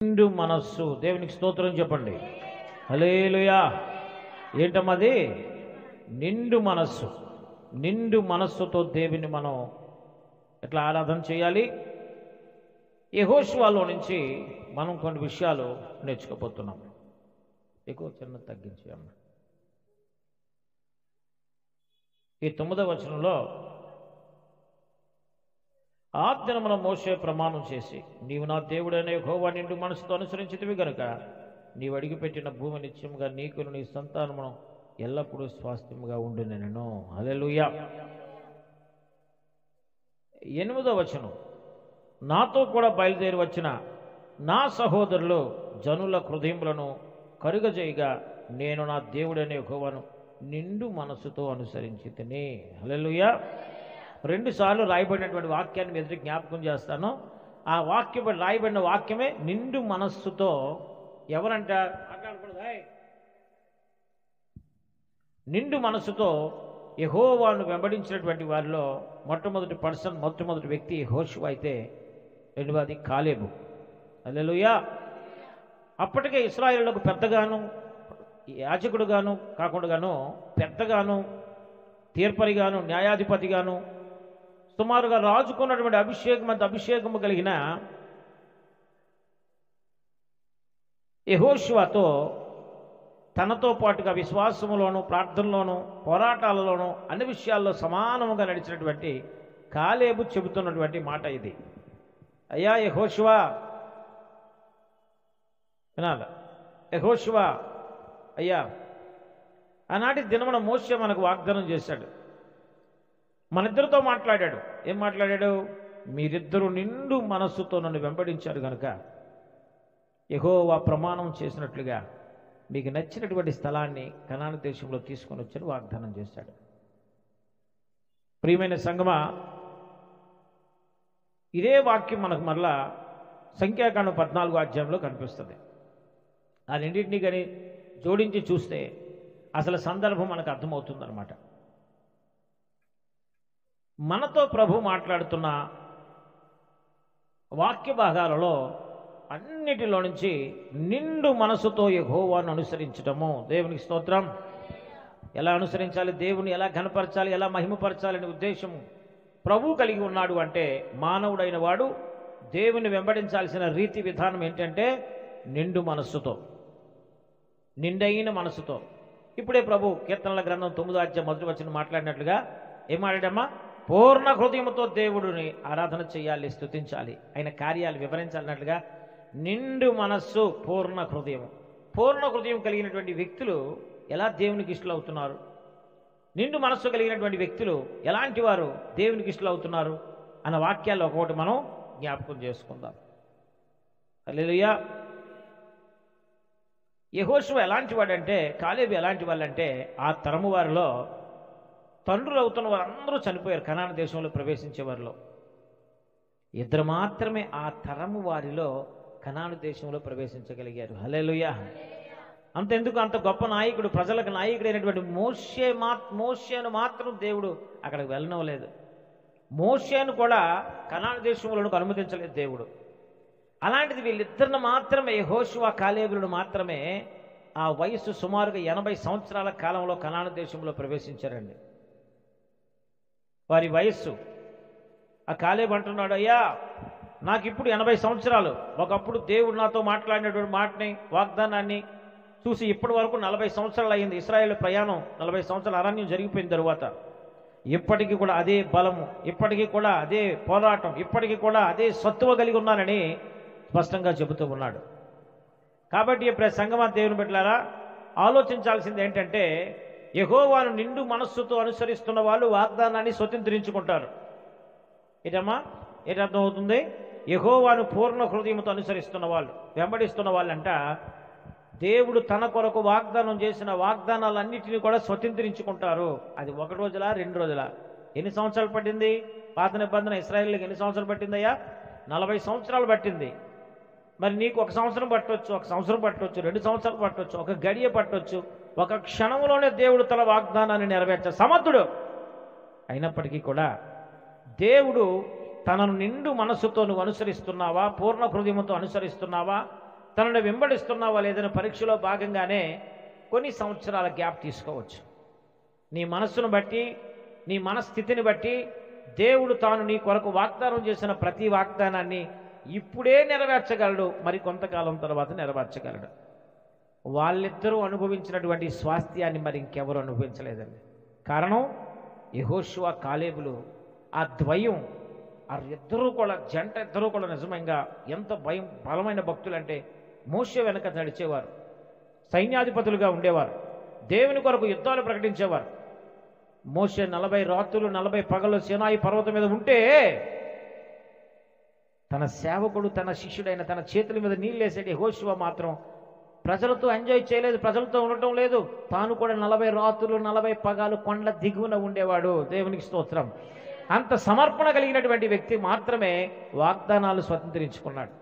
నిండు మనస్సు. దేవునికి స్తోత్రం చెప్పండి. హల్లెలూయా. ఏంటమ్మది? నిండు మనస్సు. నిండు మనస్సుతో దేవుని మనం ఎట్లా ఆరాధన చేయాలి? యెహోషువలో నుంచి మనం కొన్ని విషయాలు నేర్చుకోబోతున్నాం. ఎక్కువ చిన్న తగ్గించి అమ్మ. ఈ 9వ వచనంలో ఆ దినమున మోషే ప్రమాణం చేసి, నీవు నా దేవుడైన యెహోవా నిండు మనసుతో అనుసరించితివి గనుక నీవు అడిగిపెట్టిన భూమి నిత్యముగా నీకును నీ సంతానమును ఎల్లప్పుడూ స్వాస్థ్యముగా ఉండునెను. హల్లెలూయా. 8వ వచనం, నాతో కూడా బయలుదేరి వచ్చిన నా సహోదరులు జనుల హృదయములను కరుగజేయగా నేను నా దేవుడైన యెహోవాను నిండు మనసుతో అనుసరించితిని. హల్లెలూయా. 2 సార్లు రాయబడినటువంటి వాక్యాన్ని మీ ఎదురు జ్ఞాపకం చేస్తాను. ఆ వాక్యం రాయబడిన వాక్యమే నిండు మనస్సుతో. ఎవరంట మాట్లాడకూడదా? నిండు మనస్సుతో యెహోవాను వెంబడించినటువంటి వారిలో మొట్టమొదటి వ్యక్తి యెహోషువ అయితే, రెండవది కాలేబు. హల్లెలూయా. అప్పటికే ఇశ్రాయేలులకు పెద్దగాను, యాజకుడుగాను కాకుండాను, పెద్దగాను, తీర్పరిగాను, న్యాయాధిపతిగాను, సుమారుగా రాజుకున్నటువంటి అభిషేకము కలిగిన యెహోషువతో తనతో పాటుగా విశ్వాసములోను, ప్రార్థనలోను, పోరాటాలలోను అన్ని విషయాల్లో సమానముగా నడిచినటువంటి కాలేబు చెబుతున్నటువంటి మాట ఇది. అయ్యా యెహోషువ, వినాలి, యెహోషువ అయ్యా, ఆనాటి దినమున మోషే మనకు వాగ్దానం చేశాడు. మనిద్దరితో మాట్లాడాడు. ఏం మాట్లాడాడు? మీరిద్దరూ నిండు మనస్సుతో నన్ను వెంబడించారు కనుక యెహోవా ప్రమాణం చేసినట్లుగా మీకు నచ్చినటువంటి స్థలాన్ని కనాను దేశంలో తీసుకొని వచ్చని వాగ్దానం చేశాడు. ప్రియమైన సంగమా, ఇదే వాక్యం మనకు మరలా సంఖ్యాకాండం 14వ అధ్యాయంలో కనిపిస్తుంది. ఆ రెండింటినీ కానీ జోడించి చూస్తే అసలు సందర్భం మనకు అర్థమవుతుందన్నమాట. మనతో ప్రభు మాట్లాడుతున్న వాక్య భాగాలలో అన్నిటిలో నుంచి నిండు మనసుతో యెహోవాను అనుసరించటము. దేవునికి స్తోత్రం. ఎలా అనుసరించాలి, దేవుని ఎలా ఘనపరచాలి, ఎలా మహిమపరచాలనే ఉద్దేశం ప్రభు కలిగి ఉన్నాడు. అంటే మానవుడైన వాడు దేవుని వెంబడించాల్సిన రీతి విధానం ఏంటంటే నిండు మనస్సుతో, నిండైన మనసుతో. ఇప్పుడే ప్రభు కీర్తనల గ్రంథం 9వ అధ్యాయం 1వ వచనం మాట్లాడినట్లుగా ఏం మాట్లాడమ్మా? పూర్ణ హృదయంతో దేవుడిని ఆరాధన చేయాలి, స్తుతించాలి, ఆయన కార్యాలు వివరించాలన్నట్లుగా నిండు మనస్సు, పూర్ణ హృదయం. పూర్ణ హృదయం కలిగినటువంటి వ్యక్తులు ఎలా దేవునికి ఇష్టలు అవుతున్నారు? నిండు మనస్సు కలిగినటువంటి వ్యక్తులు ఎలాంటి వారు దేవునికి ఇష్టలు అవుతున్నారు అన్న వాక్యాల్లో ఒకటి మనం జ్ఞాపకం చేసుకుందాం. హల్లెలూయా. యెహోషువ ఎలాంటి వాడంటే, కాలేబు ఎలాంటి వాళ్ళంటే, ఆ తరము వారిలో తండ్రులు అవుతున్న వారందరూ చనిపోయారు. కనాను దేశంలో ప్రవేశించే వారిలో 2 మాత్రమే ఆ తరము వారిలో కనాను దేశంలో ప్రవేశించగలిగారు. హల్లెలూయా. అంతెందుకు, అంత గొప్ప నాయకుడు, ప్రజలకు నాయకుడైనటువంటి మోషేను మాత్రం దేవుడు అక్కడికి వెళ్ళనవలేదు. మోషేను కూడా కనాను దేశంలోకి అనుమతించలేదు దేవుడు. అలాంటిది వీళ్ళిద్దరిని మాత్రమే, యెహోషువ కాలేబులను మాత్రమే ఆ వయస్సు సుమారుగా 80 సంవత్సరాల కాలంలో కనాను దేశంలో ప్రవేశించారండి. వారి వయస్సు, ఆ కాలేబు అంటున్నాడు, అయ్యా నాకు ఇప్పుడు 80 సంవత్సరాలు. ఒకప్పుడు దేవుడు నాతో మాట్లాడినటువంటి మాటని, వాగ్దానాన్ని చూసి ఇప్పటి వరకు 40 సంవత్సరాలు అయింది. ఇశ్రాయేలు ప్రయాణం 40 సంవత్సరాల అరణ్యం జరిగిపోయిన తరువాత ఇప్పటికీ కూడా అదే బలము, ఇప్పటికీ కూడా అదే పోరాటం, ఇప్పటికీ కూడా అదే సత్తువ కలిగి ఉన్నానని స్పష్టంగా చెబుతూ ఉన్నాడు. కాబట్టి ఇప్పుడు సంగమా దేవుని బిడ్డలారా, ఆలోచించాల్సింది ఏంటంటే, యెహోవాను నిండు మనస్సుతో అనుసరిస్తున్న వాళ్ళు వాగ్దానాన్ని స్వతంత్రించుకుంటారు. ఏటమ్మా, ఏటర్థం అవుతుంది? యెహోవాను పూర్ణ హృదయంతో అనుసరిస్తున్న వాళ్ళు, వెంబడిస్తున్న వాళ్ళంట దేవుడు తన కొరకు వాగ్దానం చేసిన వాగ్దానాలన్నిటినీ కూడా స్వతంత్రించుకుంటారు. అది 1 రోజులా 2 రోజులా? ఎన్ని సంవత్సరాలు పట్టింది? పాత నిబంధన ఇశ్రాయేలుకి ఎన్ని సంవత్సరాలు పట్టిందయ్యా? 40 సంవత్సరాలు పట్టింది. మరి నీకు 1 సంవత్సరం పట్టవచ్చు, 1 సంవత్సరం పట్టవచ్చు, 2 సంవత్సరాలు పట్టవచ్చు, 1 గడియ పట్టవచ్చు. 1 క్షణంలోనే దేవుడు తన వాగ్దానాన్ని నెరవేర్చ సమర్థుడు. అయినప్పటికీ కూడా దేవుడు తనను నిండు మనస్సుతో నువ్వు అనుసరిస్తున్నావా, పూర్ణ హృదయంతో అనుసరిస్తున్నావా, తనను వెంబడిస్తున్న వాళ్ళు ఏదైనా పరీక్షలో భాగంగానే కొన్ని సంవత్సరాల గ్యాప్ తీసుకోవచ్చు. నీ మనస్సును బట్టి, నీ మనస్థితిని బట్టి దేవుడు తాను నీ కొరకు వాగ్దానం చేసిన ప్రతి వాగ్దానాన్ని ఇప్పుడే నెరవేర్చగలడు, మరి కొంతకాలం తర్వాత నెరవేర్చగలడు. వాళ్ళిద్దరూ అనుభవించినటువంటి స్వాస్థ్యాన్ని మరి ఇంకెవరు అనుభవించలేదండి. కారణం యెహోషువ కాలేబులు, ఆ ద్వయం, ఆ ఇద్దరూ కూడా జంట ఇద్దరూ కూడా నిజంగా ఎంత బలమైన భక్తులు అంటే మోషే వెనక నడిచేవారు, సైన్యాధిపతులుగా ఉండేవారు, దేవుని కొరకు యుద్ధాలు ప్రకటించేవారు. మోషే 40 రాత్రులు 40 పగలు సీనాయి పర్వతం మీద ఉంటే తన సేవకుడు, తన శిష్యుడైన తన చేతుల మీద నీళ్ళేసాడు. యెహోషువ మాత్రం ప్రజలతో ఎంజాయ్ చేయలేదు, ప్రజలతో ఉండటం లేదు. తాను కూడా 40 రాత్రులు 40 పగలు కొండ దిగువన ఉండేవాడు. దేవునికి స్తోత్రం. అంత సమర్పణ కలిగినటువంటి వ్యక్తి మాత్రమే వాగ్దానాలు స్వతంత్రించుకున్నాడు.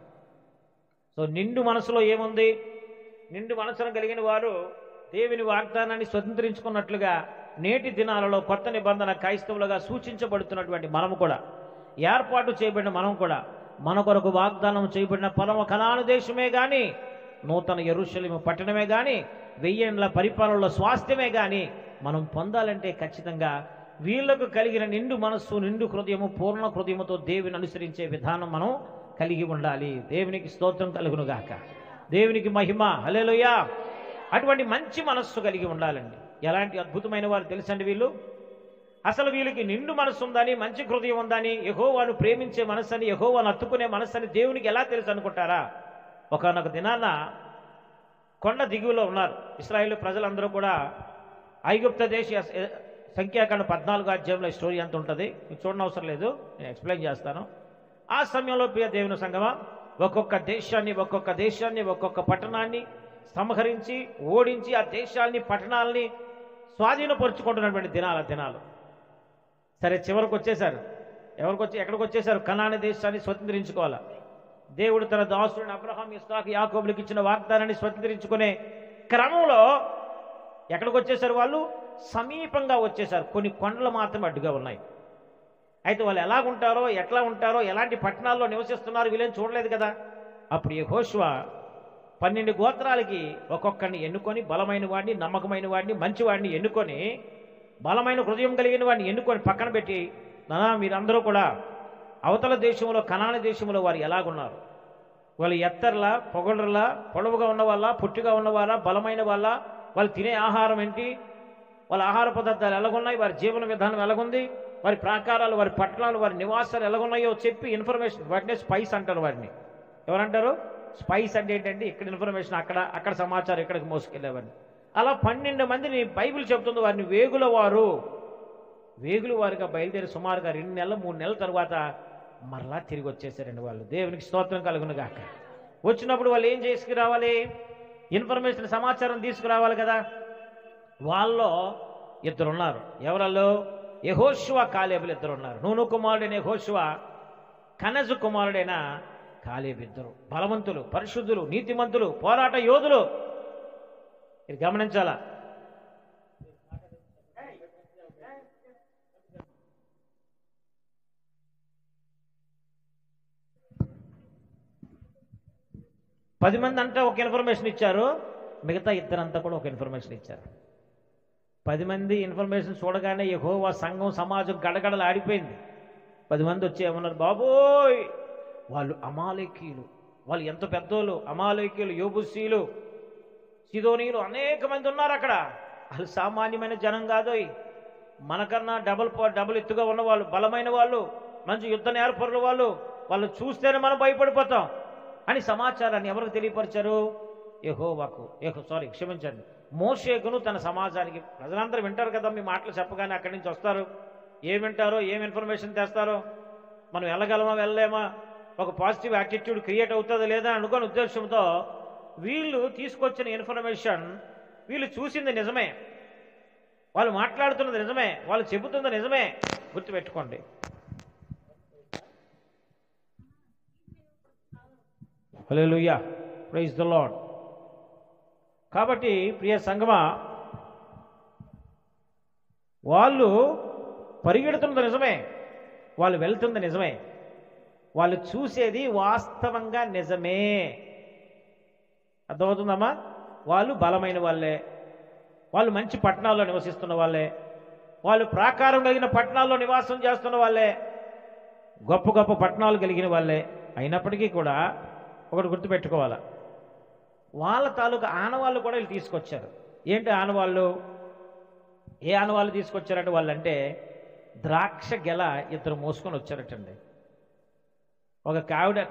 సో నిండు మనసులో ఏముంది? నిండు మనసును కలిగిన వారు దేవుని వాగ్దానాన్ని స్వతంత్రించుకున్నట్లుగా నేటి దినాలలో కొత్త నిబంధన క్రైస్తవులుగా సూచించబడుతున్నటువంటి మనము కూడా, ఏర్పాటు చేయబడిన మనం కూడా, మన కొరకు వాగ్దానం చేయబడిన పరమ కనాను దేశమే కానీ, నూతన యెరూషలేము పట్టణమే కానీ, 1000 ఏళ్ల పరిపాలనలో స్వాస్థ్యమే కానీ మనం పొందాలంటే ఖచ్చితంగా వీళ్లకు కలిగిన నిండు మనస్సు, నిండు హృదయము, పూర్ణ హృదయముతో దేవుని అనుసరించే విధానం మనం కలిగి ఉండాలి. దేవునికి స్తోత్రం కలుగునుగాక. దేవునికి మహిమ. హల్లెలూయా. అటువంటి మంచి మనస్సు కలిగి ఉండాలండి. ఎలాంటి అద్భుతమైన వారు తెలుసండి వీళ్ళు. అసలు వీళ్ళకి నిండు మనస్సు ఉందని, మంచి హృదయం ఉందని, యెహోవాను ప్రేమించే మనస్సని, యెహోవాను హత్తుకునే మనస్సని దేవునికి ఎలా తెలుసు అనుకుంటారా? ఒకనొక దినాన కొండ దిగువలో ఉన్నారు ఇశ్రాయేలు ప్రజలందరూ కూడా. ఐగుప్త దేశ సంఖ్యాకాండం 14వ అధ్యాయంలో స్టోరీ అంత ఉంటుంది, మీకు చూడనవసరం లేదు, నేను ఎక్స్ప్లెయిన్ చేస్తాను. ఆ సమయంలో ప్రియ దేవుని సంగమా, ఒక్కొక్క దేశాన్ని ఒక్కొక్క పట్టణాన్ని సంహరించి ఓడించి ఆ దేశాల్ని పట్టణాలని స్వాధీనపరుచుకుంటున్నటువంటి దినాలు. సరే, చివరికి వచ్చేసారు. ఎక్కడికి వచ్చేసారు? కనాను దేశాన్ని స్వతంత్రించుకోవాలి. దేవుడు తన దాసుడిని అబ్రహాం, ఇస్సాకు, యాకోబులకు ఇచ్చిన వాగ్దానాన్ని స్వతంత్రించుకునే క్రమంలో ఎక్కడికి వచ్చేసారు? వాళ్ళు సమీపంగా వచ్చేసారు. కొన్ని కొండలు మాత్రం అడ్డుగా ఉన్నాయి. అయితే వాళ్ళు ఎలాగుంటారో, ఎట్లా ఉంటారో, ఎలాంటి పట్టణాల్లో నివసిస్తున్నారు వీళ్ళేం చూడలేదు కదా. అప్పుడు యెహోషువ 12 గోత్రాలకి ఒక్కొక్కరిని ఎన్నుకొని, బలమైన వాడిని, నమ్మకమైన వాడిని, మంచివాడిని ఎన్నుకొని, బలమైన హృదయం కలిగిన వాడిని ఎన్నుకొని పక్కన పెట్టి, నానా మీరందరూ కూడా అవతల దేశంలో, కనాను దేశంలో వారు ఎలాగున్నారు? వాళ్ళు ఎత్తర్లా, పొగళ్ళలా, పొడవుగా ఉన్న వాళ్ళ, పుట్టిగా ఉన్న వాళ్ళ, బలమైన వాళ్ళ, వాళ్ళు తినే ఆహారం ఏంటి, వాళ్ళ ఆహార పదార్థాలు ఎలాగున్నాయి, వారి జీవన విధానం ఎలాగుంది, వారి ప్రాకారాలు, వారి పట్టణాలు, వారి నివాసాలు ఎలాగున్నాయో చెప్పి ఇన్ఫర్మేషన్, వాటినే స్పైస్ అంటారు. వారిని ఎవరంటారు? స్పైస్ అంటే ఏంటంటే ఇక్కడ ఇన్ఫర్మేషన్, అక్కడ సమాచారం ఇక్కడికి మోసుకెళ్ళేవారిని. అలా 12 మందిని బైబిల్ చెబుతుంది వారిని వేగుల వారుగా బయలుదేరి సుమారుగా 2 నెలలు 3 నెలల తర్వాత మరలా తిరిగి వచ్చేసారండి వాళ్ళు. దేవునికి స్తోత్రం కలుగునుగాక. వచ్చినప్పుడు వాళ్ళు ఏం చేసుకురావాలి? ఇన్ఫర్మేషన్, సమాచారం తీసుకురావాలి కదా. వాళ్ళలో 2 ఉన్నారు. ఎవరల్లో? యెహోషువ, కాలేబులు 2 ఉన్నారు. నూను కుమారుడైన యెహోషువ, కనజు కుమారుడైన కాలేబు 2 బలవంతులు, పరిశుద్ధులు, నీతిమంతులు, పోరాట యోధులు. ఇది గమనించాలా. పది మంది అంటే ఒక ఇన్ఫర్మేషన్ ఇచ్చారు, మిగతా 2 అంతా కూడా ఒక ఇన్ఫర్మేషన్ ఇచ్చారు. 10 మంది ఇన్ఫర్మేషన్ చూడగానే యెహోవా సంఘం, సమాజం గడగడలు ఆడిపోయింది. 10 మంది వచ్చి ఏమన్నారు? బాబోయ్, వాళ్ళు అమాలేకీయులు, వాళ్ళు ఎంత పెద్దోళ్ళు, అమాలేకీయులు, యోబుసీలు, సిదోనీయులు, అనేక మంది ఉన్నారు అక్కడ. వాళ్ళు సామాన్యమైన జనం కాదోయ్, మనకన్నా డబుల్ ఎత్తుగా ఉన్నవాళ్ళు, బలమైన వాళ్ళు, మంచి యుద్ధ నేర్పరుల వాళ్ళు చూస్తేనే మనం భయపడిపోతాం అని సమాచారాన్ని ఎవరికి తెలియపరిచారు? క్షమించండి, మోషేకును తన సమాజానికి. ప్రజలందరూ వింటారు కదా మీ మాటలు చెప్పగానే, అక్కడి నుంచి వస్తారు. ఏం వింటారో, ఏం ఇన్ఫర్మేషన్ తెస్తారో, మనం వెళ్ళగలమా వెళ్ళలేమా, ఒక పాజిటివ్ యాటిట్యూడ్ క్రియేట్ అవుతుందా లేదా అనుకోని ఉద్దేశంతో వీళ్ళు తీసుకొచ్చిన ఇన్ఫర్మేషన్, వీళ్ళు చూసింది నిజమే, వాళ్ళు మాట్లాడుతున్నది నిజమే, వాళ్ళు చెబుతున్నది నిజమే. గుర్తుపెట్టుకోండి. హల్లెలూయా, ప్రైజ్ ది లార్డ్. కాబట్టి ప్రియ సంగమా, వాళ్ళు పరిగెడుతున్నది నిజమే, వాళ్ళు వెళ్తుంది నిజమే, వాళ్ళు చూసేది వాస్తవంగా నిజమే. అర్థమవుతుందమ్మా? వాళ్ళు బలమైన వాళ్ళే, వాళ్ళు మంచి పట్టణాల్లో నివసిస్తున్న వాళ్ళే, వాళ్ళు ప్రాకారం కలిగిన పట్టణాల్లో నివాసం చేస్తున్న వాళ్ళే, గొప్ప గొప్ప పట్టణాలు కలిగిన వాళ్ళే. అయినప్పటికీ కూడా ఒకటి గుర్తుపెట్టుకోవాలి, వాళ్ళ తాలూకా ఆనవాళ్ళు కూడా వీళ్ళు తీసుకొచ్చారు. ఏంటి ఆనవాళ్ళు? ఏ ఆనవాళ్ళు తీసుకొచ్చారట వాళ్ళంటే, ద్రాక్ష గెల ఇద్దరు మోసుకొని వచ్చారటండి. ఒక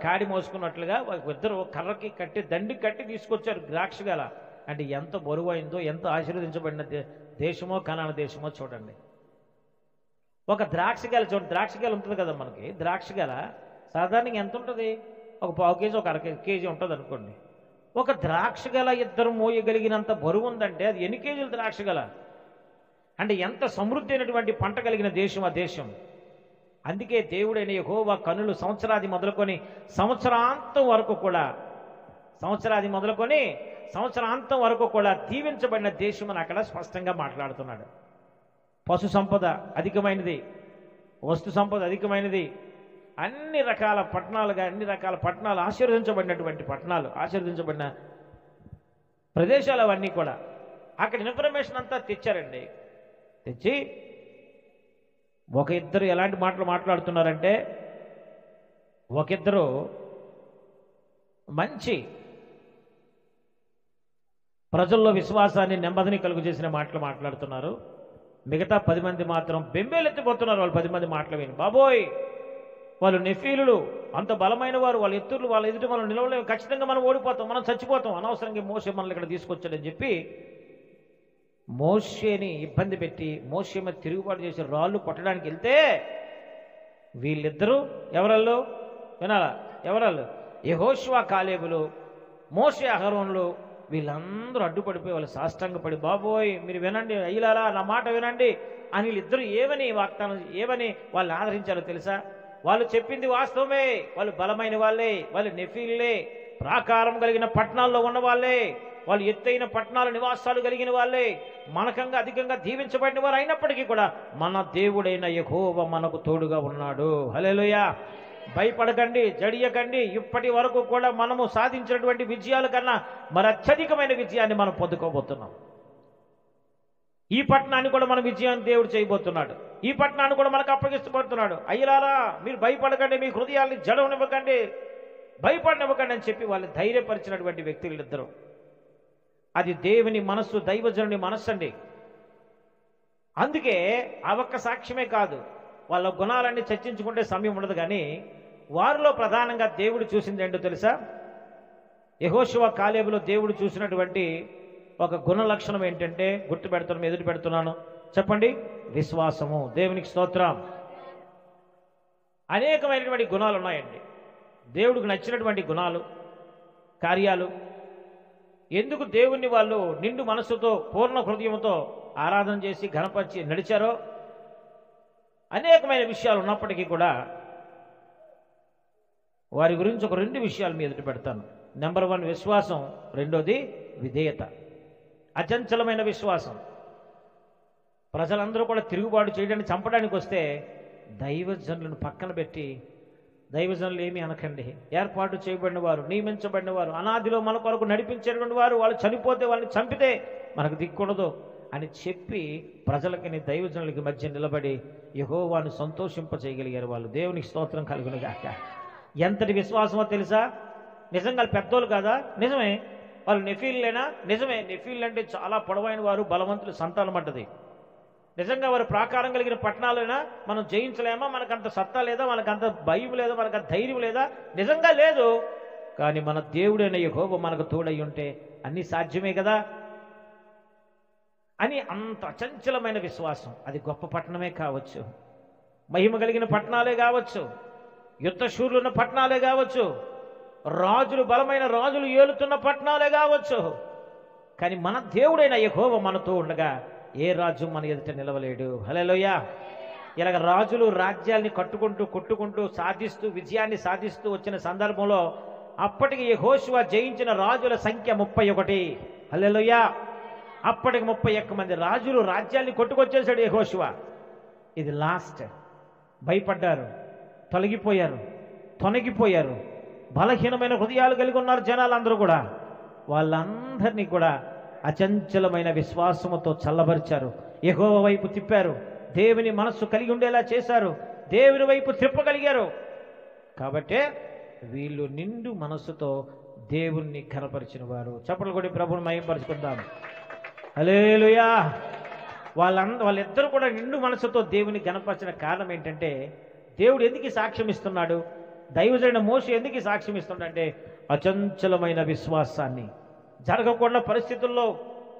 కాడి మోసుకున్నట్లుగా ఇద్దరు కర్రకి కట్టి దండికి కట్టి తీసుకొచ్చారు ద్రాక్ష గెల. అంటే ఎంత బరువైందో, ఎంత ఆశీర్వదించబడిన దేశమో కనాన దేశమో చూడండి. ఒక ద్రాక్ష గెల చూడండి, ద్రాక్ష గెల ఉంటుంది కదా మనకి, ద్రాక్ష గెల సాధారణంగా ఎంత ఉంటుంది? ఒక పావు కేజీ, ఒక కేజీ ఉంటుంది అనుకోండి. ఒక ద్రాక్ష గెల ఇద్దరు మోయగలిగినంత బరువు ఉందంటే అది ఎన్ని కేజీలు ద్రాక్ష గెల? అంటే ఎంత సమృద్ధి అయినటువంటి పంట కలిగిన దేశం ఆ దేశం. అందుకే దేవుడైన యెహోవా కనులు సంవత్సరాది మొదలుకొని సంవత్సరాంతం వరకు కూడా దీవించబడిన దేశం అని అక్కడ స్పష్టంగా మాట్లాడుతున్నాడు. పశు సంపద అధికమైనది, వస్తు సంపద అధికమైనది, అన్ని రకాల పట్టణాలు ఆశీర్వదించబడినటువంటి పట్టణాలు, ఆశీర్వదించబడిన ప్రదేశాలు అవన్నీ కూడా. అక్కడ ఇన్ఫర్మేషన్ అంతా తెచ్చారండి. తెచ్చి ఒక ఇద్దరు ఎలాంటి మాటలు మాట్లాడుతున్నారంటే, ఒకిద్దరు మంచి ప్రజల్లో విశ్వాసాన్ని, నెమ్మదిని కలుగు చేసిన మాటలు మాట్లాడుతున్నారు. మిగతా 10 మంది మాత్రం బెంబేలెత్తిపోతున్నారు. వాళ్ళు 10 మంది మాటలు విని, బాబోయ్ వాళ్ళు నెఫీలులు, అంత బలమైన వారు, వాళ్ళ ఎత్తులు, వాళ్ళ ఎదుటి మనం నిలవలేము, ఖచ్చితంగా మనం ఓడిపోతాం, మనం చచ్చిపోతాం, అనవసరంగా మోషే మనల్ని ఇక్కడ తీసుకొచ్చాడని చెప్పి మోషేని ఇబ్బంది పెట్టి మోషే మీద తిరుగుబాటు చేసి రాళ్ళు కొట్టడానికి వెళ్తే, వీళ్ళిద్దరూ ఎవరల్లో వినాలా? ఎవరల్లో? యెహోషువ కాలేబులు, మోషే అహరోనులు, వీళ్ళందరూ అడ్డుపడిపోయి వాళ్ళు సాష్టాంగపడి, బాబోయ్ మీరు వినండి, అయ్యలారా నా మాట వినండి అని వీళ్ళిద్దరూ ఏమని వాళ్ళు ఆదరించారో తెలుసా? వాళ్ళు చెప్పింది వాస్తవమే, వాళ్ళు బలమైన వాళ్ళే, వాళ్ళు నెఫీలే, ప్రాకారం కలిగిన పట్టణాల్లో ఉన్న వాళ్ళే, వాళ్ళు ఎత్తైన పట్టణాల నివాసాలు కలిగిన వాళ్ళే, మనకంగా అధికంగా దీవించబడిన వారు అయినప్పటికీ కూడా మన దేవుడైన యెహోవా మనకు తోడుగా ఉన్నాడు. హల్లెలూయా! భయపడకండి, జడియకండి. ఇప్పటి వరకు కూడా మనము సాధించినటువంటి విజయాల కన్నా మరి అత్యధికమైన విజయాన్ని మనం పొందుకోబోతున్నాం. ఈ పట్టణాన్ని కూడా మన విజయాన్ని దేవుడు చేయబోతున్నాడు. ఈ పట్టణాన్ని కూడా మనకు అప్పగిస్తబోతున్నాడు. అయ్యలారా మీరు భయపడకండి, మీ హృదయాల్ని జడవనివ్వకండి, భయపడనివ్వకండి అని చెప్పి వాళ్ళు ధైర్యపరిచినటువంటి వ్యక్తులు ఇద్దరు. అది దేవుని మనస్సు, దైవజనుని మనస్సు అండి. అందుకే ఆ ఒక్క సాక్ష్యమే కాదు, వాళ్ళ గుణాలన్నీ చర్చించుకుంటే సమయం ఉండదు. కానీ వారిలో ప్రధానంగా దేవుడు చూసింది ఏంటో తెలుసా? యెహోషువ కాలేబులో దేవుడు చూసినటువంటి ఒక గుణ లక్షణం ఏంటంటే, ఎదుటి పెడుతున్నాను చెప్పండి, విశ్వాసము. దేవునికి స్తోత్రం. అనేకమైనటువంటి గుణాలు ఉన్నాయండి, దేవుడికి నచ్చినటువంటి గుణాలు, కార్యాలు. ఎందుకు దేవుణ్ణి వాళ్ళు నిండు మనస్సుతో, పూర్ణ హృదయంతో ఆరాధన చేసి ఘనపరిచి నడిచారో అనేకమైన విషయాలు ఉన్నప్పటికీ కూడా వారి గురించి ఒక 2 విషయాలు మీ ఎదుటి పెడతాను. నెంబర్ 1 విశ్వాసం, రెండోది విధేయత. అచంచలమైన విశ్వాసం. ప్రజలందరూ కూడా తిరుగుబాటు చేయడానికి, చంపడానికి వస్తే దైవజనులను పక్కన పెట్టి, దైవజనులు ఏమీ అనకండి, ఏర్పాటు చేయబడిన వారు, నియమించబడిన వారు, అనాదిలో మన కొరకు నడిపించేటువంటి వారు, వాళ్ళు చనిపోతే వాళ్ళని చంపితే మనకు దిక్కుండదు అని చెప్పి ప్రజలకి, దైవజనులకి మధ్య నిలబడి యెహోవాను సంతోషింపచేయగలిగారు వాళ్ళు. దేవునికి స్తోత్రం కలుగును గాక. ఎంతటి విశ్వాసమో తెలుసా? నిజంగా పెద్దోళ్ళు కాదా? నిజమే. వాళ్ళు నెఫీల్లేనా? నిజమే. నెఫీల్ అంటే చాలా పొడవైన వారు, బలవంతులు, సంతానం అంటది. నిజంగా వారు ప్రాకారం కలిగిన పట్టణాలైనా మనం జయించలేమా? మనకంత సత్తా లేదా? మనకంత భయం లేదా? మనకంత ధైర్యం లేదా? నిజంగా లేదు. కానీ మన దేవుడైన యెహోవా మనకు తోడై ఉంటే అన్నీ సాధ్యమే కదా అని అంత అచంచలమైన విశ్వాసం. అది గొప్ప పట్టణమే కావచ్చు, మహిమ కలిగిన పట్టణాలే కావచ్చు, యుద్ధ శూరులున్న పట్టణాలే కావచ్చు, రాజులు, బలమైన రాజులు ఏలుతున్న పట్టణాలే కావచ్చు. కానీ మన దేవుడైన యెహోవా మనతో ఉండగా ఏ రాజు మన ఎదుట నిలవలేడు. హల్లెలూయా! ఇలాగ రాజులు రాజ్యాల్ని కొట్టుకుంటూ సాధిస్తూ విజయాన్ని సాధిస్తూ వచ్చిన సందర్భంలో అప్పటికి యెహోషువ జయించిన రాజుల సంఖ్య 31. హల్లెలూయా! అప్పటికి 31 మంది రాజులు రాజ్యాల్ని కొట్టుకొచ్చేశాడు యెహోషువ. ఇది లాస్ట్. భయపడ్డారు, తొనగిపోయారు, బలహీనమైన హృదయాలు కలిగి ఉన్నారు జనాలందరూ కూడా. వాళ్ళందరినీ కూడా అచంచలమైన విశ్వాసముతో చల్లబరిచారు, యెహోవా వైపు తిప్పారు, దేవుని మనస్సు కలిగి ఉండేలా చేశారు, దేవుని వైపు తిప్పగలిగారు. కాబట్టే వీళ్ళు నిండు మనస్సుతో దేవుణ్ణి ఘనపరిచిన వారు. చప్పట్లు కొట్టి ప్రభువుని మహిమపరుచుకుందాం. హల్లెలూయా. వాళ్ళిద్దరూ కూడా నిండు మనసుతో దేవుని ఘనపరిచిన కారణం ఏంటంటే, దేవుడు ఎందుకు సాక్ష్యం ఇస్తున్నాడు, దైవజనుడైన మోషే ఎందుకు సాక్ష్యం ఇస్తున్నాడంటే, అచంచలమైన విశ్వాసాన్ని. జరగకుండా పరిస్థితుల్లో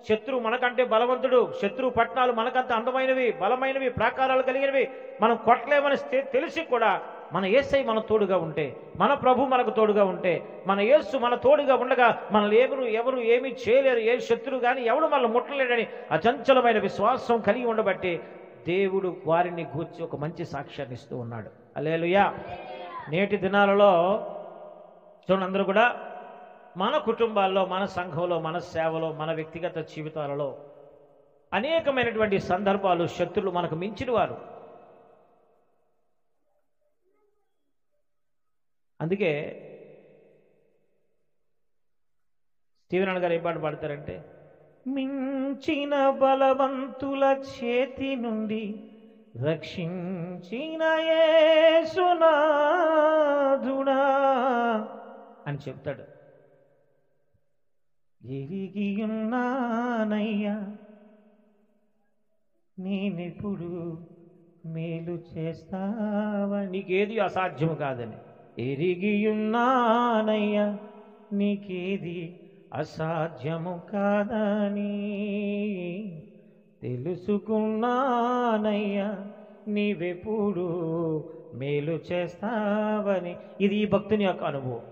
శత్రువు మనకంటే బలవంతుడు, శత్రువు పట్టణాలు మనకంత అందమైనవి, బలమైనవి, ప్రాకారాలు కలిగినవి, మనం కొట్టలేమని తెలిసి కూడా మన యేసయ్య మన తోడుగా ఉంటే, మన ప్రభు మనకు తోడుగా ఉంటే, మన యేసు మన తోడుగా ఉండగా మనల్ని ఎవరు ఏమీ చేయలేరు, ఏ శత్రువు కానీ ఎవడు మనల్ని ముట్టలేడని అచంచలమైన విశ్వాసం కలిగి ఉండబట్టి దేవుడు వారిని గూర్చి ఒక మంచి సాక్ష్యాన్ని ఇస్తూ ఉన్నాడు. హల్లెలూయా. నేటి దినాలలో చూడండి, అందరూ కూడా మన కుటుంబాల్లో, మన సంఘంలో, మన సేవలో, మన వ్యక్తిగత జీవితాలలో అనేకమైనటువంటి సందర్భాలు శత్రులు మనకు మించిన వారు. అందుకే స్టీవెన్ గారు ఏం పాట పాడతారంటే, మించిన బలవంతుల చేతి నుండి రక్షించిన యేసునాథుడా అని చెప్తాడు. ఎరిగియున్నానయ్యా నేనెప్పుడు మేలు చేస్తావా, నీకేది అసాధ్యము కాదని. ఎరిగియున్నానయ్యా నీకేది అసాధ్యము కాదని, తెలుసుకున్నానయ్యా నీవెప్పుడు మేలు చేస్తావని. ఇది ఈ భక్తుని యొక్క అనుభవం.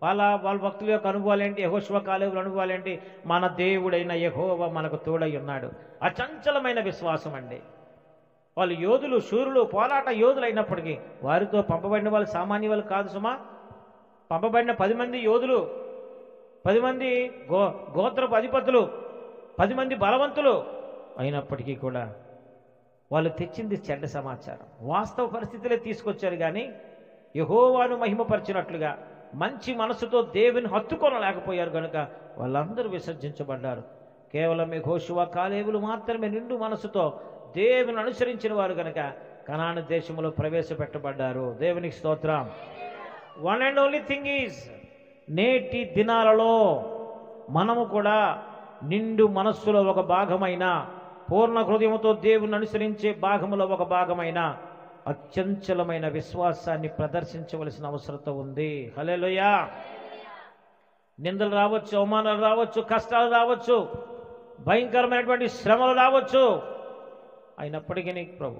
వాళ్ళ భక్తుల యొక్క అనుభవాలు ఏంటి, యెహోషువ కాలేబుల అనుభవాలు ఏంటి, మన దేవుడైన యెహోవా మనకు తోడై ఉన్నాడు. అచంచలమైన విశ్వాసం అండి. వాళ్ళు యోధులు, శూరులు, పోరాట యోధులు అయినప్పటికీ వారితో పంపబడిన వాళ్ళు సామాన్య వాళ్ళు కాదు సుమా. పంపబడిన 10 మంది యోధులు, 10 మంది గోత్రపు అధిపతులు, 10 మంది బలవంతులు అయినప్పటికీ కూడా వాళ్ళు తెచ్చింది చెడ్డ సమాచారం, వాస్తవ పరిస్థితులే తీసుకొచ్చారు. కానీ యెహోవాను మహిమపరిచినట్లుగా మంచి మనసుతో దేవుని హత్తుకొనలేకపోయారు కనుక వాళ్ళందరూ విసర్జించబడ్డారు. కేవలం యెహోషువ కాలేబులు మాత్రమే నిండు మనసుతో దేవుని అనుసరించిన వారు కనుక కనాను దేశంలో ప్రవేశపెట్టబడ్డారు. దేవునికి స్తోత్రం. One and only thing is, నేటి దినాలలో మనము కూడా నిండు మనస్సులో ఒక భాగమైన, పూర్ణ హృదయంతో దేవుని అనుసరించే భాగములో ఒక భాగమైన అత్యంచలమైన విశ్వాసాన్ని ప్రదర్శించవలసిన అవసరత ఉంది. హల్లెలూయా. నిందలు రావచ్చు, అవమానాలు రావచ్చు, కష్టాలు రావచ్చు, భయంకరమైనటువంటి శ్రమలు రావచ్చు. అయినప్పటికీ నీకు ప్రభు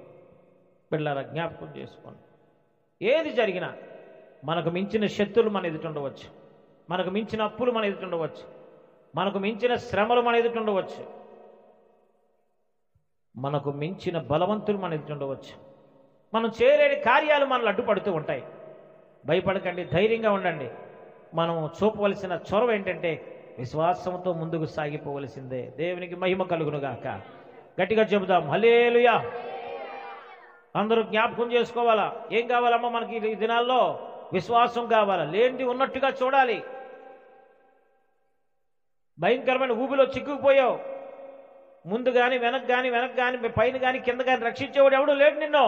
పిల్లల జ్ఞాపకం చేసుకోండి, ఏది జరిగినా మనకు మించిన శత్రులు మన ఎదుటుండవచ్చు, మనకు మించిన అప్పులు మన ఎదుటుండవచ్చు, మనకు మించిన శ్రమలు మన ఎదుటుండవచ్చు, మనకు మించిన బలవంతులు మన ఎదుటుండవచ్చు, మనం చేయలేని కార్యాలు మనల్ని అడ్డుపడుతూ ఉంటాయి. భయపడకండి, ధైర్యంగా ఉండండి. మనం చూపవలసిన చొరవ ఏంటంటే విశ్వాసంతో ముందుకు సాగిపోవలసిందే. దేవునికి మహిమ కలుగునుగాక. గట్టిగా చెబుదాం హల్లెలూయా. అందరూ జ్ఞాపకం చేసుకోవాలా, ఏం కావాలమ్మా మనకి ఈ దినాల్లో? విశ్వాసం కావాలా. లేనిది ఉన్నట్టుగా చూడాలి. భయంకరమైన ఊబిలో చిక్కుకుపోయావు, ముందు కానీ వెనక్ కానీ పైన కానీ కింద కానీ రక్షించేవాడు ఎవడు లేడు నిన్ను.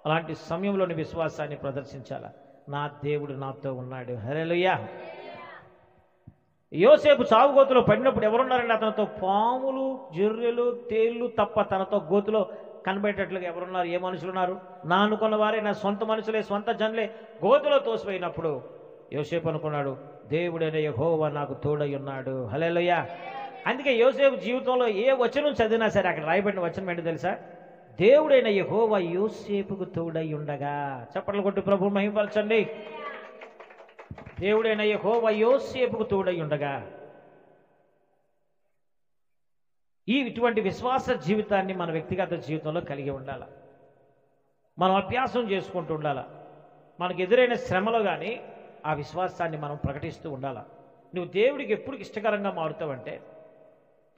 అలాంటి సమయంలోని విశ్వాసాన్ని ప్రదర్శించాలా. నా దేవుడు నాతో ఉన్నాడు. హల్లెలూయా. యోసేపు చావు గోతులో పడినప్పుడు ఎవరున్నారండి అతనితో? పాములు, జర్రెలు, తేళ్లు తప్ప తనతో గోతులో కనబడేటట్లుగా ఎవరున్నారు? ఏ మనుషులు ఉన్నారు? నా అనుకున్న వారే, నా సొంత మనుషులే, సొంత జనులే గోతులో తోసిపోయినప్పుడు యోసేపు అనుకున్నాడు, దేవుడైన యెహోవా నాకు తోడై ఉన్నాడు. హల్లెలూయా. అందుకే యోసేపు జీవితంలో ఏ వచనం చదివినా సరే అక్కడ రాయబడిన వచనం ఏంటో తెలుసా? దేవుడైన యెహోవా యోసేపుకు తోడై ఉండగా. చప్పట్లు కొట్టి ప్రభువుని మహిమపరచండి. దేవుడైన యెహోవా యోసేపుకు తోడై ఉండగా. ఇటువంటి విశ్వాస జీవితాన్ని మన వ్యక్తిగత జీవితంలో కలిగి ఉండాలి. మనం అభ్యాసం చేసుకుంటూ ఉండాలి. మనకు ఎదురైన శ్రమలో కానీ ఆ విశ్వాసాన్ని మనం ప్రకటిస్తూ ఉండాలి. నువ్వు దేవుడికి ఎప్పుడు ఇష్టకరంగా మారుతావంటే,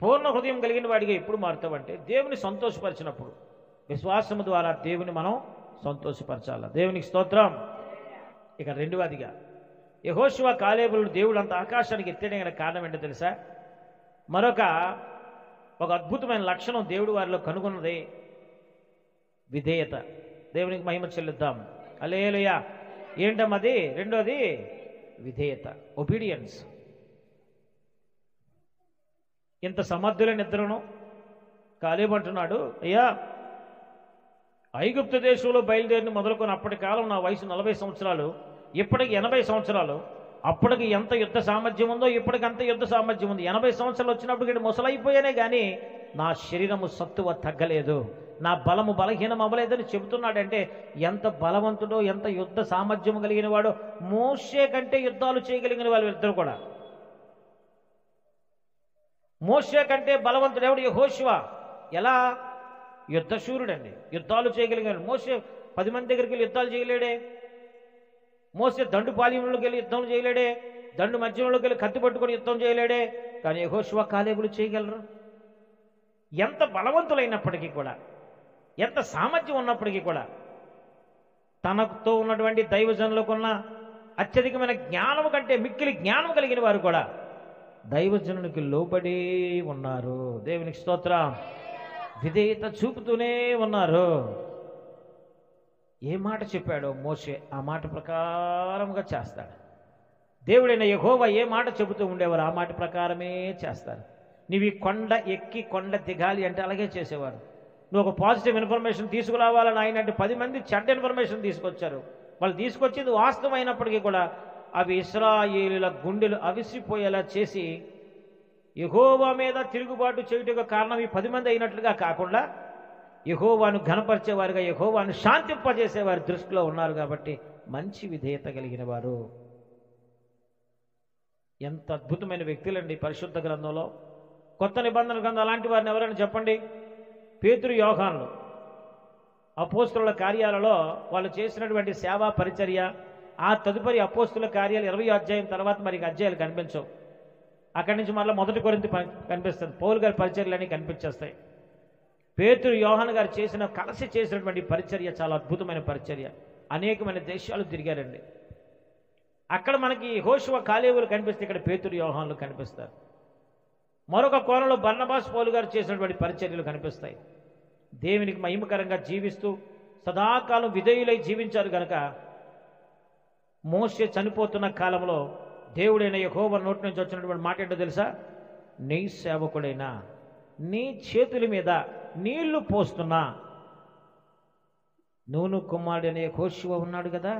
పూర్ణ హృదయం కలిగిన వాడిగా ఎప్పుడు మారుతావంటే దేవుని సంతోషపరిచినప్పుడు. విశ్వాసము ద్వారా దేవుని మనం సంతోషపరచాలి. దేవునికి స్తోత్రం. ఇక రెండవదిగా యెహోషువ కాలేబులు దేవుడు అంత ఆకాశానికి ఎత్తేయడానికి కారణం ఏంటో తెలుసా? ఒక అద్భుతమైన లక్షణం దేవుడు వారిలో కనుగొన్నది విధేయత. దేవునికి మహిమ చెల్లిద్దాం. హల్లెలూయా. ఏంటమ్మది? రెండోది విధేయత, ఒబీడియన్స్. ఇంత సమర్థులైన ఇద్దరును కాలేబు అంటున్నాడు, అయ్యా ఐగుప్తు దేశంలో బయలుదేరిని మొదలుకొని అప్పటి కాలం నా వయసు 40 సంవత్సరాలు, ఇప్పటికి 80 సంవత్సరాలు. అప్పటికి ఎంత యుద్ధ సామర్థ్యం ఉందో ఇప్పటికి అంత యుద్ధ సామర్థ్యం ఉంది. 80 సంవత్సరాలు వచ్చినప్పటికి ముసలైపోయానే కానీ నా శరీరము సత్తువ తగ్గలేదు, నా బలము బలహీనం అవ్వలేదని చెబుతున్నాడంటే ఎంత బలవంతుడో, ఎంత యుద్ధ సామర్థ్యం కలిగిన వాడో. మోషే కంటే యుద్ధాలు చేయగలిగిన వాళ్ళు ఇద్దరు కూడా. మోషే కంటే బలవంతుడు ఎవడు? యెహోషువ. ఎలా? యుద్ధశూరుడండి, యుద్ధాలు చేయగలిగాడు. మోషే 10 మంది దగ్గరికి వెళ్ళి యుద్ధాలు చేయలేడే. మోసే దండు పాలెంలోకి వెళ్ళి యుద్ధం చేయలేడే. దండు మధ్యంలోకి వెళ్ళి కత్తి పట్టుకొని యుద్ధం చేయలేడే. కానీ యెహోషువ కాలేబులు చేయగలరు. ఎంత బలవంతులైనప్పటికీ కూడా, ఎంత సామర్థ్యం ఉన్నప్పటికీ కూడా, తనతో ఉన్నటువంటి దైవజనులకున్న అత్యధికమైన జ్ఞానము కంటే మిక్కిలి జ్ఞానం కలిగిన వారు కూడా దైవజనునికి లోబడి ఉన్నారు. దేవునికి స్తోత్రం. విధేయత చూపుతూనే ఉన్నారు. ఏ మాట చెప్పాడో మోషే ఆ మాట ప్రకారంగా చేస్తాడు. దేవుడైన యెహోవా ఏ మాట చెబుతూ ఉండేవారు ఆ మాట ప్రకారమే చేస్తారు. నీవు ఈ కొండ ఎక్కి కొండ దిగాలి అంటే అలాగే చేసేవారు. నువ్వు ఒక పాజిటివ్ ఇన్ఫర్మేషన్ తీసుకురావాలని ఆయన అంటే 10 మంది చెడ్డ ఇన్ఫర్మేషన్ తీసుకొచ్చారు. వాళ్ళు తీసుకొచ్చేది వాస్తవమైనప్పటికీ కూడా అవి ఇశ్రాయేలుల గుండెలు అవిసిపోయేలా చేసి యెహోవా మీద తిరుగుబాటు చేయుటకు కారణం ఈ 10 మంది అయినట్లుగా కాకుండా యెహోవాను ఘనపరిచేవారుగా, యెహోవాను శాంతింపజేసేవారి దృష్టిలో ఉన్నారు. కాబట్టి మంచి విధేయత కలిగిన వారు. ఎంత అద్భుతమైన వ్యక్తులండి పరిశుద్ధ గ్రంథంలో. కొత్త నిబంధన గ్రంథం అలాంటి వారిని ఎవరైనా చెప్పండి. పేతురు, యోహానులు అపోస్తుల కార్యాలలో వాళ్ళు చేసినటువంటి సేవా పరిచర్య, ఆ తదుపరి అపోస్తుల కార్యాలు 20వ అధ్యాయం తర్వాత మరి అధ్యాయాలు కనిపించవు. అక్కడి నుంచి మళ్ళీ 1 కొరింథీ కనిపిస్తుంది. పౌలు గారి పరిచర్యలన్నీ కనిపించేస్తాయి. పేతురు, యోహాను గారు కలిసి చేసినటువంటి పరిచర్య చాలా అద్భుతమైన పరిచర్య. అనేకమైన దేశాలు తిరిగారండి. అక్కడ మనకి యెహోషువ కాలేబులు కనిపిస్తే ఇక్కడ పేతురు, యోహానులు కనిపిస్తారు. మరొక కోణంలో బర్నబాస్, పౌలు గారు చేసినటువంటి పరిచర్యలు కనిపిస్తాయి. దేవునికి మహిమకరంగా జీవిస్తూ సదాకాలం విధేయులై జీవించారు కనుక మోషే చనిపోతున్న కాలంలో దేవుడైన యెహోవా నోటి నుంచి వచ్చినటువంటి మాట ఏంటో తెలుసా? నీ సేవకుడైనా నీ చేతుల మీద నీళ్లు పోస్తున్నా నూను కుమారుడైన యెహోషువ ఉన్నాడు కదా,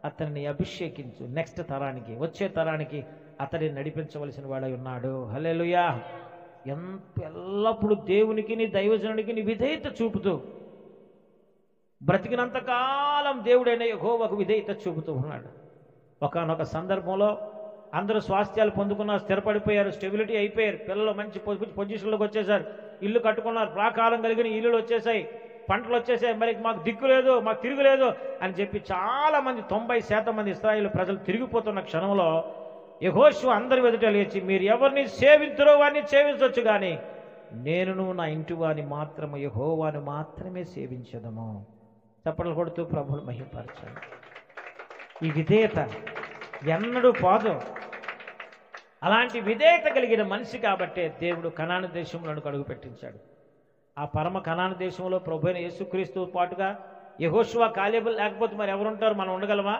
అతన్ని అభిషేకించు. నెక్స్ట్ తరానికి, వచ్చే తరానికి అతడిని నడిపించవలసిన వాడై ఉన్నాడు. హల్లెలూయా. ఎల్లప్పుడూ దేవునికి, నీ దైవజనునికి నీ విధేయత చూపుతూ బ్రతికినంతకాలం దేవుడైన యెహోవాకు విధేయత చూపుతూ ఉన్నాడు. ఒకానొక సందర్భంలో అందరూ స్వాస్థ్యాలు పొందుకున్నారు, స్థిరపడిపోయారు, స్టెబిలిటీ అయిపోయారు, పిల్లలు మంచి పొజిషన్లోకి వచ్చేసారు, ఇల్లు కట్టుకున్నారు, ప్రాకారం కలిగిన ఇల్లులు వచ్చేసాయి, పంటలు వచ్చేసాయి. మరి మాకు దిక్కు లేదు, మాకు తిరుగులేదు అని చెప్పి చాలామంది 90% మంది ఇశ్రాయేలు ప్రజలు తిరిగిపోతున్న క్షణంలో యెహోషువ అందరి ఎదుట లేచి, మీరు ఎవరిని సేవించరో వారిని సేవించవచ్చు, కానీ నేనును నా ఇంటి వారిని మాత్రము యెహోవాను మాత్రమే సేవించదము. చప్పట్లు కొడుతూ ప్రభువును మహిమపరచాలి. ఈ విధేయత ఎన్నడూ పోదు. అలాంటి విధేయత కలిగిన మనిషి కాబట్టే దేవుడు కనాను దేశంలో అడుగు పెట్టించాడు. ఆ పరమ కనాను దేశంలో ప్రభువైన యేసుక్రీస్తు పాటుగా యెహోషువ, కాలేబులు లేకపోతే మరి ఎవరుంటారు? మనం ఉండగలమా?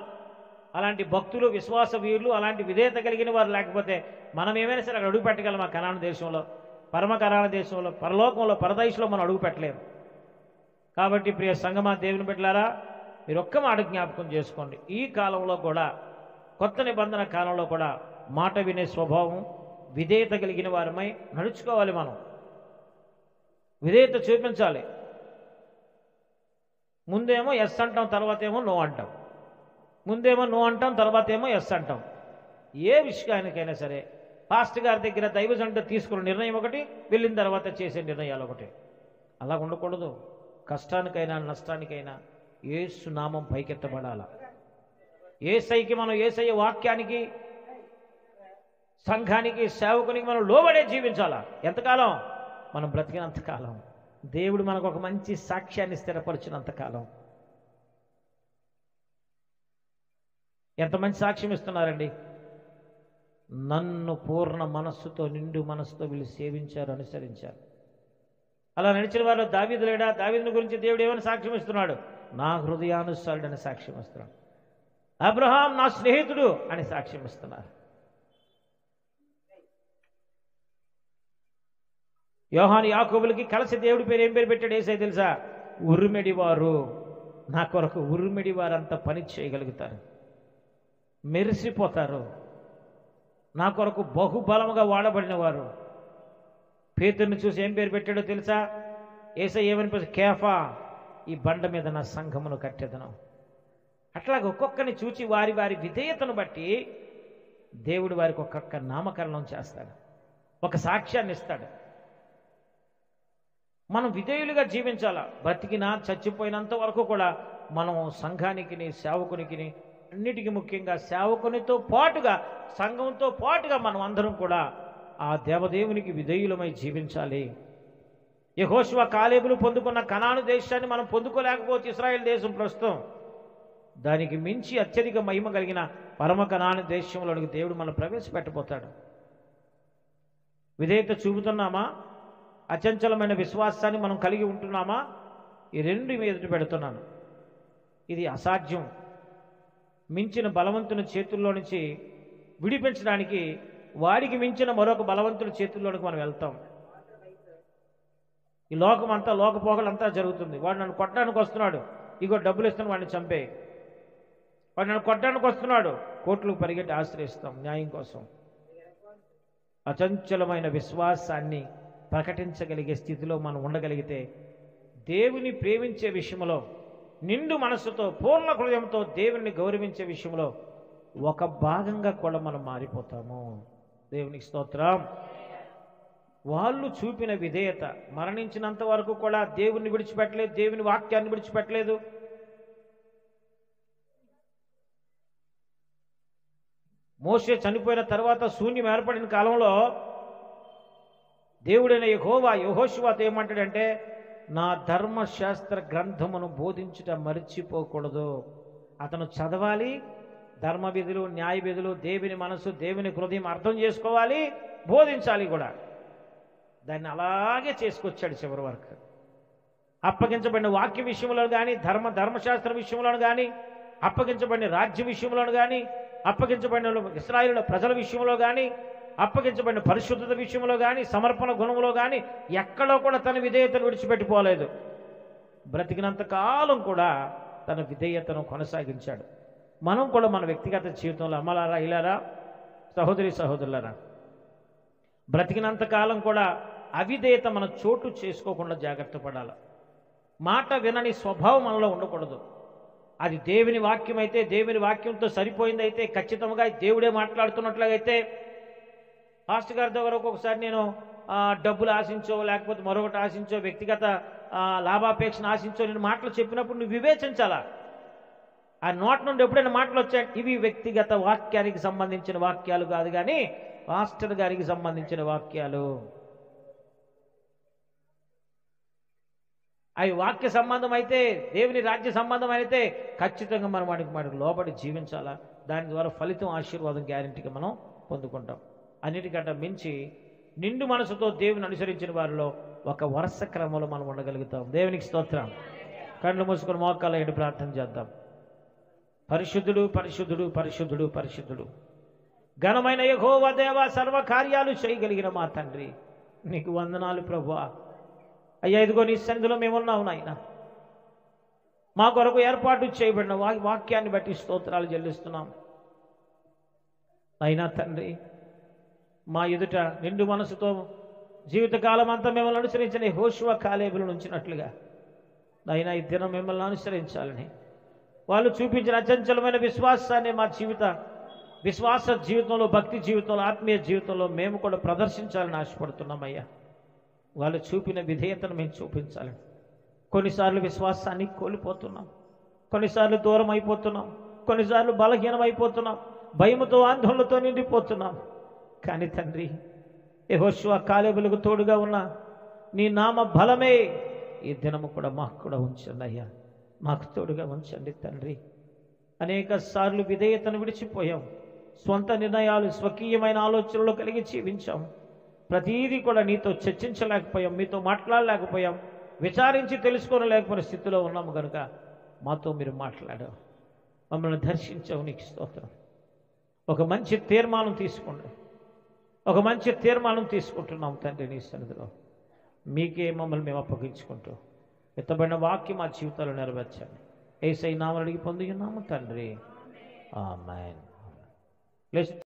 అలాంటి భక్తులు, విశ్వాస వీరులు, అలాంటి విధేయత కలిగిన వారు లేకపోతే మనం ఏమైనా సరే అక్కడ అడుగు పెట్టగలమా? కనాను దేశంలో, పరమ కనాను దేశంలో, పరలోకంలో, పరదైసులో మనం అడుగు పెట్టలేము. కాబట్టి ప్రియ సంగమా, దేవుని బిడ్డలారా, మీరు ఒక్క మాట జ్ఞాపకం చేసుకోండి. ఈ కాలంలో కూడా, కొత్త నిబంధన కాలంలో కూడా మాట వినే స్వభావం, విధేయత కలిగిన వారమై నడుచుకోవాలి. మనం విధేయత చూపించాలి. ముందేమో ఎస్ అంటాం, తర్వాత ఏమో నో అంటాం. ముందేమో నో అంటాం, తర్వాత ఏమో ఎస్ అంటాం. ఏ విషయానికైనా సరే పాస్టర్ గారి దగ్గర దైవజనుడు తీసుకున్న నిర్ణయం ఒకటి, వెళ్ళిన తర్వాత చేసే నిర్ణయాలు ఒకటి. అలా ఉండకూడదు. కష్టానికైనా నష్టానికైనా యేసు నామం పైకెత్తబడాల. యేసయ్యకి మనం, యేసయ్య వాక్యానికి, సంఘానికి, సేవకునికి మనం లోబడే జీవించాలా. ఎంతకాలం? మనం బ్రతికినంతకాలం, దేవుడు మనకు ఒక మంచి సాక్ష్యాన్ని స్థిరపరిచినంతకాలం. ఎంతమంది సాక్ష్యం ఇస్తున్నారండి? నన్ను పూర్ణ మనస్సుతో, నిండు మనస్సుతో వీళ్ళు సేవించారు, అనుసరించారు. అలా నడిచిన వారు దావీదు లేడా? దావీదుని గురించి దేవుడు ఏమైనా సాక్ష్యం ఇస్తున్నాడు? నా హృదయానుసారుడని సాక్ష్యం ఇస్తున్నాడు. అబ్రహాం నా స్నేహితుడు అని సాక్ష్యం ఇస్తున్నారు. యోహాను యాకోబులకి కలిసి దేవుడి పేరు ఏం పేరు పెట్టాడు యేసయ్య తెలుసా? ఉరిమెడివారు. నా కొరకు ఉరిమెడివారు అంత పని చేయగలుగుతారు, మెరిసిపోతారు, నా కొరకు బహుబలముగా వాడబడిన వారు. పేతురుని చూసి ఏం పేరు పెట్టాడో తెలుసా? యేసయ్య ఏమని పేరు? కేఫా, ఈ బండ మీద నా సంఘమును కట్టెదను. అట్లాగే ఒక్కొక్కరిని చూచి వారి వారి విధేయతను బట్టి దేవుడు వారికి ఒక్కొక్క నామకరణం చేస్తాడు, ఒక సాక్ష్యాన్ని ఇస్తాడు. మనం విధేయులుగా జీవించాలా. బ్రతికినా చచ్చిపోయినంత వరకు కూడా మనం సంఘానికి, సేవకునికి, అన్నిటికీ ముఖ్యంగా సేవకునితో పాటుగా, సంఘంతో పాటుగా మనం అందరం కూడా ఆ దేవదేవునికి విధేయులమై జీవించాలి. యెహోషువ కాలేబులు పొందుకున్న కనాను దేశాన్ని మనం పొందుకోలేకపోతే ఇశ్రాయేల్ దేశం ప్రస్తుతం దానికి మించి అత్యధిక మహిమ కలిగిన పరమ కనాను దేశంలోనికి దేవుడు మనం ప్రవేశపెట్టబోతాడు. విధేయత చూపుతున్నామా? అచంచలమైన విశ్వాసాన్ని మనం కలిగి ఉంటున్నామా? ఈ రెండు ఎదుట పెడుతున్నాను. ఇది అసాధ్యం. మించిన బలవంతుని చేతుల్లో నుంచి విడిపించడానికి వాడికి మించిన మరొక బలవంతుని చేతుల్లోనికి మనం వెళ్తాం. ఈ లోకం అంతా, లోకపోకలంతా జరుగుతుంది. వాడు నన్ను కొట్టడానికి వస్తున్నాడు, ఇగో డబ్బులు ఇస్తాను వాడిని చంపే. వాడు నన్ను కొట్టడానికి వస్తున్నాడు, కోర్టులకు పరిగెట్టి ఆశ్రయిస్తాం న్యాయం కోసం. అచంచలమైన విశ్వాసాన్ని ప్రకటించగలిగే స్థితిలో మనం ఉండగలిగితే దేవుని ప్రేమించే విషయంలో, నిండు మనస్సుతో, పూర్ణ హృదయంతో దేవుని గౌరవించే విషయంలో ఒక భాగంగా కూడా మనం మారిపోతాము. దేవునికి స్తోత్రం. వాళ్ళు చూపిన విధేయత మరణించినంత వరకు కూడా దేవుణ్ణి విడిచిపెట్టలేదు, దేవుని వాక్యాన్ని విడిచిపెట్టలేదు. మోషే చనిపోయిన తర్వాత శూన్యం ఏర్పడిన కాలంలో దేవుడైన యెహోషువతో ఏమంటాడంటే, నా ధర్మశాస్త్ర గ్రంథమును బోధించుట మర్చిపోకూడదు. అతను చదవాలి, ధర్మ విధులు, న్యాయ విధులు, దేవుని మనసు, దేవుని హృదయం అర్థం చేసుకోవాలి, బోధించాలి కూడా. దాన్ని అలాగే చేసుకొచ్చాడు చివరి వరకు. అప్పగించబడిన వాక్య విషయంలో కానీ, ధర్మశాస్త్ర విషయంలో కానీ, అప్పగించబడిన రాజ్య విషయంలో కానీ, అప్పగించబడిన ఇశ్రాయేలు ప్రజల విషయంలో కానీ, అప్పగించబడిన పరిశుద్ధత విషయంలో కానీ, సమర్పణ గుణంలో కానీ ఎక్కడో కూడా తన విధేయతను విడిచిపెట్టిపోలేదు. బ్రతికినంత కాలం కూడా తన విధేయతను కొనసాగించాడు. మనం కూడా మన వ్యక్తిగత జీవితంలో అమ్మలారా, ఇలారా, సహోదరులారా, బ్రతికినంత కాలం కూడా అవిధేయత మన చోటు చేసుకోకుండా జాగ్రత్త పడాలి. మాట వినని స్వభావం మనలో ఉండకూడదు. అది దేవుని వాక్యం అయితే, దేవుని వాక్యంతో సరిపోయిందైతే, ఖచ్చితంగా దేవుడే మాట్లాడుతున్నట్లయితే, పాస్టర్ గారి దగ్గర ఒక్కొక్కసారి నేను డబ్బులు ఆశించో, లేకపోతే మరొకటి ఆశించో, వ్యక్తిగత లాభాపేక్షను ఆశించో నేను మాటలు చెప్పినప్పుడు నువ్వు వివేచించాలా. ఆ నోట్ నుండి ఎప్పుడైనా మాటలు వచ్చాయి, ఇవి వ్యక్తిగత వాక్యానికి సంబంధించిన వాక్యాలు కాదు, కానీ పాస్టర్ గారికి సంబంధించిన వాక్యాలు. అవి వాక్య సంబంధం అయితే, దేవుని రాజ్య సంబంధం అయితే ఖచ్చితంగా మనం వాటికి లోబడి జీవించాలా. దాని ద్వారా ఫలితం, ఆశీర్వాదం గ్యారెంటీగా మనం పొందుకుంటాం. అన్నిటికంటే మించి నిండు మనసుతో దేవుని అనుసరించిన వారిలో ఒక వరుస క్రమంలో మనం ఉండగలుగుతాం. దేవునికి స్తోత్రం. కళ్ళు మూసుకొని మోకాళ్ళ ఏంటి ప్రార్థన చేద్దాం. పరిశుద్ధుడు, పరిశుద్ధుడు, పరిశుద్ధుడు, పరిశుద్ధుడు, ఘనమైన యెహోవా దేవా, సర్వ కార్యాలు చేయగలిగిన మా తండ్రి, నీకు వందనాలు ప్రభువా. అయ్యా, ఇదిగో నీ సన్నిధిలో మేమున్నావు నాయన. మా కొరకు ఏర్పాటు చేయబడిన వాక్యాన్ని బట్టి స్తోత్రాలు చెల్లిస్తున్నాం. అయినా తండ్రి, మా ఎదుట నిండు మనసుతో జీవితకాలం అంతా మిమ్మల్ని అనుసరించిన యెహోషువ కాలేబులను ఉంచినట్లుగా అయినా ఈ దినం మిమ్మల్ని అనుసరించాలని వాళ్ళు చూపించిన అచంచలమైన విశ్వాసాన్ని మా విశ్వాస జీవితంలో, భక్తి జీవితంలో, ఆత్మీయ జీవితంలో మేము కూడా ప్రదర్శించాలని ఆశపడుతున్నామయ్యా. వాళ్ళు చూపిన విధేయతను మేము చూపించాలని. కొన్నిసార్లు విశ్వాసాన్ని కోల్పోతున్నాం, కొన్నిసార్లు దూరం అయిపోతున్నాం, కొన్నిసార్లు బలహీనం అయిపోతున్నాం, భయముతో, ఆందోళనతో నిండిపోతున్నాం. కానీ తండ్రి, యెహోషువ కాలేబులకు తోడుగా ఉన్న నీ నామ బలమే ఈ దినము కూడా మాకు కూడా ఉంచండి అయ్యా. మాకు తోడుగా ఉంచండి తండ్రి. అనేక సార్లు విధేయతను విడిచిపోయాం. స్వంత నిర్ణయాలు, స్వకీయమైన ఆలోచనలు కలిగి జీవించాం. ప్రతీదీ కూడా నీతో చర్చించలేకపోయాం, మీతో మాట్లాడలేకపోయాం, విచారించి తెలుసుకోలేకపోయిన స్థితిలో ఉన్నాము. కనుక మాతో మీరు మాట్లాడావు, మమ్మల్ని దర్శించావు. నీకు స్తోత్రం. ఒక మంచి తీర్మానం తీసుకోండి, ఒక మంచి తీర్మానం తీసుకుంటున్నాం తండ్రి నీ సన్నిధిలో. మీకే మమ్మల్ని మేము అప్పగించుకుంటూ ఎత్తబడిన వాక్యం మా జీవితాలు నెరవేర్చండి. యేసయ్య నామమున అడిగి పొంది ఉన్నాము తండ్రి, ఆమేన్.